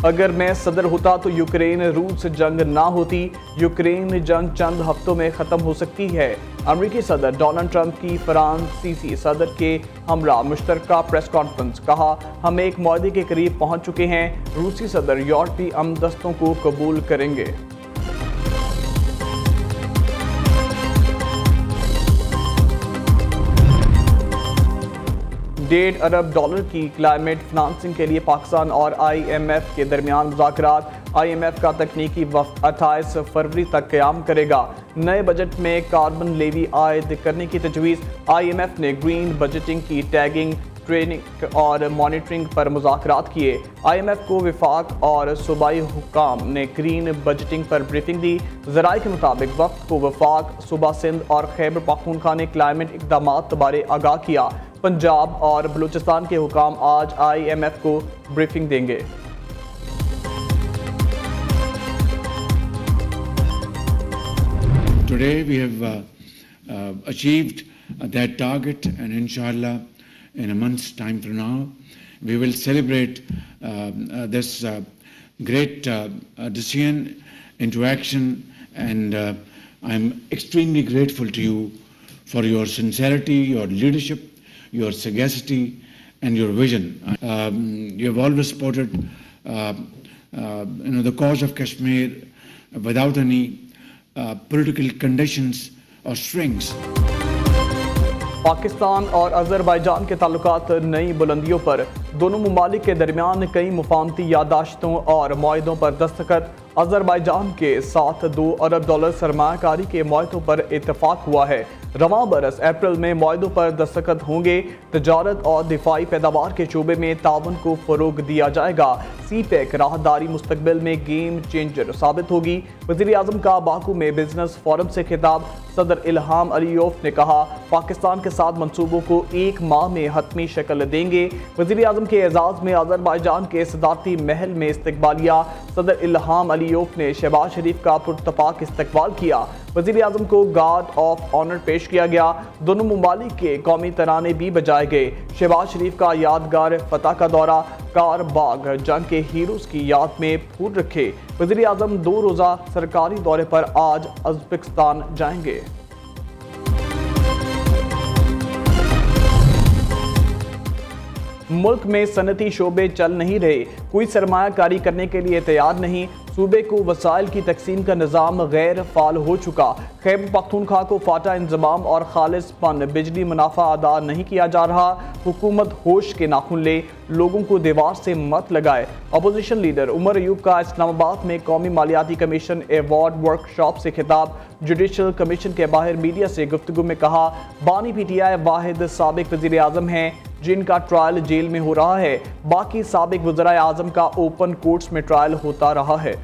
अगर मैं सदर होता तो यूक्रेन रूस जंग ना होती। यूक्रेन जंग चंद हफ्तों में ख़त्म हो सकती है। अमेरिकी सदर डोनाल्ड ट्रंप की फ्रांसीसी सदर के हमरा मुश्तरका प्रेस कॉन्फ्रेंस। कहा, हम एक मुआहदे के करीब पहुंच चुके हैं। रूसी सदर यूरोपीय हमदस्तों को कबूल करेंगे। $1.5 अरब की क्लाइमेट फाइनेंसिंग के लिए पाकिस्तान और IMF के दरमियान मुज़ाकरात। IMF का तकनीकी वफ़द 28 फरवरी तक क़याम करेगा। नए बजट में कार्बन लेवी आयद करने की तजवीज़। IMF ने ग्रीन बजटिंग की टैगिंग, ट्रेनिंग और मॉनिटरिंग पर मुज़ाकरात किए। IMF को वफाक और सूबाई हुकाम ने ग्रीन बजटिंग पर ब्रीफिंग दी। ज़राए के मुताबिक वफ़द को वफाक, सूबा सिंध और खैबर पख्तूनख्वा ने क्लाइमेट इक़दामात बारे आगाह किया। पंजाब और बलूचिस्तान के हुकाम आज IMF को ब्रीफिंग देंगे। Today we have achieved that target, and inshallah in a month's time from now we will celebrate this great decision into action, and I'm extremely grateful to you for your sincerity, your leadership, your sagacity and your vision. You have always supported the cause of Kashmir without any political conditions or strings. Pakistan और Azerbaijan के ताल्लुकात नई बुलंदियों पर। दोनों ममालिक के दरमियान कई मुफाहमती यादाश्तों और मुआहदों पर दस्तखत। अज़रबैजान के साथ $2 अरब सरमायाकारी के मुआहदों पर इत्तफाक हुआ है। रवां बरस अप्रैल में मुआहदों पर दस्तखत होंगे। तजारत और दिफाई पैदावार के शोबे में ताउन को फ़रोग दिया जाएगा। CPEC राहदारी मुस्तकबिल में गेम चेंजर साबित होगी। वज़ीर आज़म का बाकू में बिजनेस फोरम से खिताब। सदर इल्हाम अलीयोफ ने कहा, पाकिस्तान के साथ मंसूबों को 1 माह में हतमी शक्ल देंगे। वज़ीर आज़म के एजाज़ में अज़रबैजान के सदारती महल में इस्तकबालिया। सदर इल्हाम अलीयोफ ने शहबाज शरीफ का पुरतपाक इस्तकबाल किया। वज़ीर आज़म को गार्ड ऑफ ऑनर पेश किया गया। दोनों ममालिक के कौमी तराने भी बजाए गए। शहबाज शरीफ का यादगार फतह का दौरा। कार बाग जंग के हीरोज़ की याद में फूल रखे। वज़ीर आज़म 2 रोज़ा सरकारी दौरे पर आज उज़्बेकिस्तान जाएंगे। मुल्क में सनती शोबे चल नहीं रहे, कोई सरमायाकारी करने के लिए तैयार नहीं। सूबे को वसाइल की तकसीम का निज़ाम गैर फाल हो चुका। खैबर पख्तूनख्वा को फाटा इंजमाम और खालिसपन बिजली मुनाफा अदा नहीं किया जा रहा। हुकूमत होश के नाखून ले, लोगों को दीवार से मत लगाए। अपोजिशन लीडर उमर अयूब का इस्लामाबाद में कौमी मालियाती कमीशन अवार्ड वर्कशॉप से खिताब। जुडिशल कमीशन के बाहर मीडिया से गुफ्तगू में कहा, बानी PTI वाहिद साबिक वज़ीर आज़म हैं जिनका ट्रायल जेल में हो रहा है। बाकी साबिक वज़राए आज़म का ओपन कोर्ट्स में ट्रायल होता रहा है।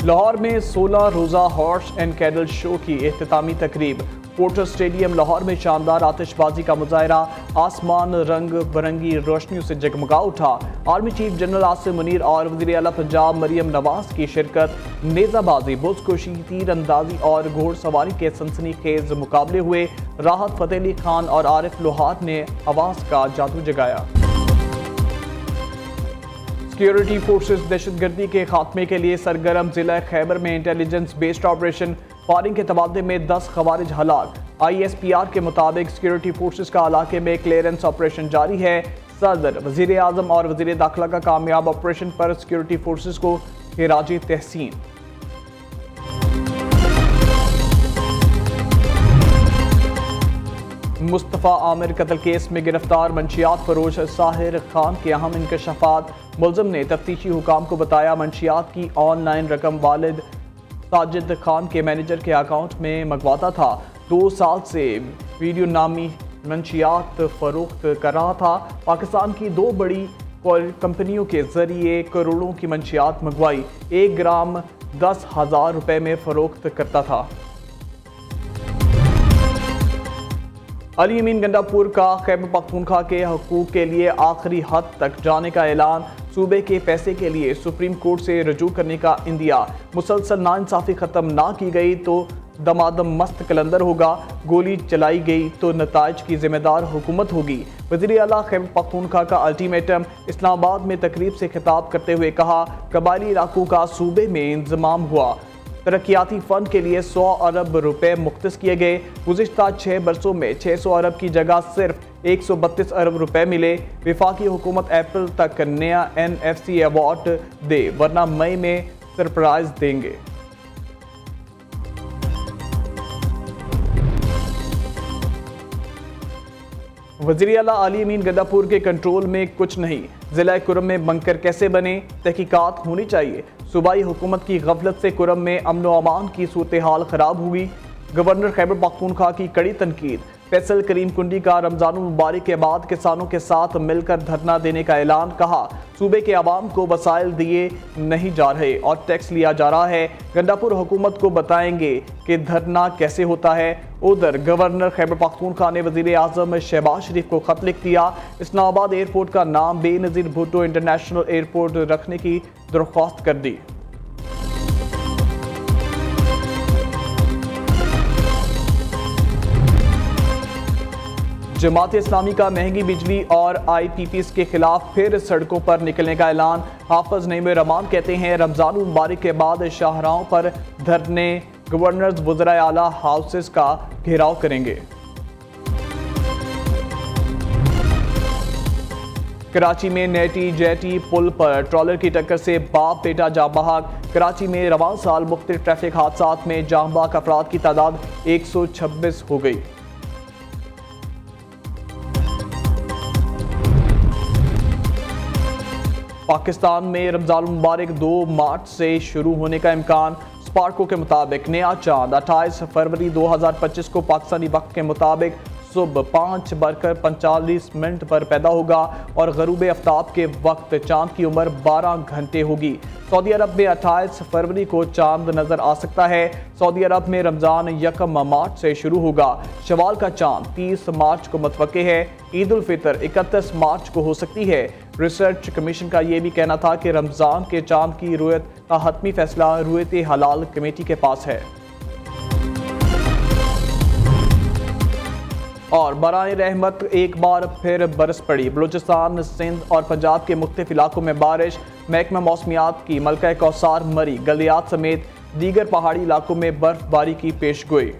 लाहौर में 16 रोज़ा हॉर्स एंड कैडल शो की इख्तितामी तकरीब। पोर्टर स्टेडियम लाहौर में शानदार आतिशबाजी का मुजाहरा। आसमान रंग बिरंगी रोशनियों से जगमगा उठा। Army chief general Asim Munir और वज़ीर आला पंजाब मरियम नवाज की शिरकत। नेज़ाबाजी, बुज़कुशी, तीर अंदाजी और घोड़सवारी के सनसनीखेज मुकाबले हुए। राहत फ़तेह अली खान और आरिफ लोहार ने आवाज़ का जादू जगाया। सिक्योरिटी फोर्सेस दहशतगर्दी के खात्मे के लिए सरगर्म। जिला खैबर में इंटेलिजेंस बेस्ड ऑपरेशन। फायरिंग के तबादले में 10 खवारिज हलाक। ISPR के मुताबिक सिक्योरिटी फोर्सेस का इलाके में क्लियरेंस ऑपरेशन जारी है। सदर, वज़ीर आज़म और वज़ीर दाखिला का कामयाब ऑपरेशन पर सिक्योरिटी फोर्सेस को खिराज तहसीन। मुस्तफ़ा आमिर कत्ल केस में गिरफ्तार मंशियात फरोश साहिर खान के अहम इंकशाफात। मुलज़िम ने तफ्तीशी हुकाम को बताया, मंशियात की ऑनलाइन रकम वालिद साजिद खान के मैनेजर के अकाउंट में मंगवाता था। 2 साल से वीडियो नामी मंशियात फरोख्त कर रहा था। पाकिस्तान की 2 बड़ी कंपनियों के जरिए करोड़ों की मंशियात मंगवाई। 1 ग्राम 10,000 रुपए में फरोख्त करता था। अली अमीन गंडापुर का खैबर पख्तूनख्वा के हकूक़ के लिए आखिरी हद तक जाने का ऐलान। सूबे के पैसे के लिए सुप्रीम कोर्ट से रजू करने का इंदिया। मुसलसल नाइंसाफ़ी ख़त्म ना की गई तो दमादम मस्त कलंदर होगा, गोली चलाई गई तो नताइज की जिम्मेदार हुकूमत होगी। वज़ीर आला खैबर पख्तूनख्वा का अल्टीमेटम। इस्लामाबाद में तकरीब से खिताब करते हुए कहा, कबायली इलाकों का सूबे में इंतजाम हुआ, तरक्याती फ़ंड के लिए 100 अरब रुपए मुख्तस किए गए। गुज़िश्ता 6 बरसों में 600 अरब की जगह सिर्फ 132 अरब रुपए मिले। वफाकी हुकूमत अप्रैल तक नया NFC अवार्ड दे, वरना मई में सरप्राइज देंगे। वज़ीर आला आली अमीन गंडापुर के कंट्रोल में कुछ नहीं, ज़िला कुरम में बंकर कैसे बने, तहकीकात होनी चाहिए। सूबाई हुकूमत की गफलत से कुरम में अमन व अमान की सूरत हाल ख़राब हुई। गवर्नर खैबर पख्तूनख्वा की कड़ी तनकीद। फैसल करीम कुंडी का रमज़ान मुबारक के बाद किसानों के साथ मिलकर धरना देने का ऐलान। कहा, सूबे के आवाम को वसाइल दिए नहीं जा रहे और टैक्स लिया जा रहा है। गंडापुर हुकूमत को बताएंगे कि धरना कैसे होता है। उधर गवर्नर खैबर पख्तूनख्वा ने वज़ीर आज़म शहबाज शरीफ को खत लिख दिया। इस्लामाबाद एयरपोर्ट का नाम बेनज़ीर भुट्टो इंटरनेशनल एयरपोर्ट रखने की दरख्वास्त कर दी। जमात इस्लामी का महंगी बिजली और IPPs के खिलाफ फिर सड़कों पर निकलने का ऐलान। हाफिज नईम रहमान कहते हैं, रमजान मुबारक के बाद शाहराहों पर धरने, गवर्नर्स वज़राए आला हाउसेस का घेराव करेंगे। कराची में नेटी जेटी पुल पर ट्रॉलर की टक्कर से बाप बेटा जाँ बहक। कराची में रवां साल मुख्तलिफ ट्रैफिक हादसात में जाँ बहक अफराद की तादाद 126 हो गई। पाकिस्तान में रमजान मुबारक 2 मार्च से शुरू होने का इम्कान। स्पार्को के मुताबिक नया चांद 28 फरवरी 2025 को पाकिस्तानी वक्त के मुताबिक सुबह 5:45 पर पैदा होगा और गरूब आफ्ताब के वक्त चांद की उम्र 12 घंटे होगी। सऊदी अरब में 28 फरवरी को चांद नजर आ सकता है। सऊदी अरब में रमजान 1 मार्च से शुरू होगा। शवाल का चांद 30 मार्च को मुतवक्के है। ईद उल फितर 31 मार्च को हो सकती है। रिसर्च कमीशन का यह भी कहना था कि रमजान के चांद की रुयत का हतमी फैसला रुयत हलाल कमेटी के पास है। और बराए रहमत एक बार फिर बरस पड़ी। बलूचिस्तान, सिंध और पंजाब के मुख्तलिफ इलाकों में बारिश। महकमा मौसमियात की मलका कौसार, मरी, गलियात समेत दीगर पहाड़ी इलाकों में बर्फबारी की पेशगोई।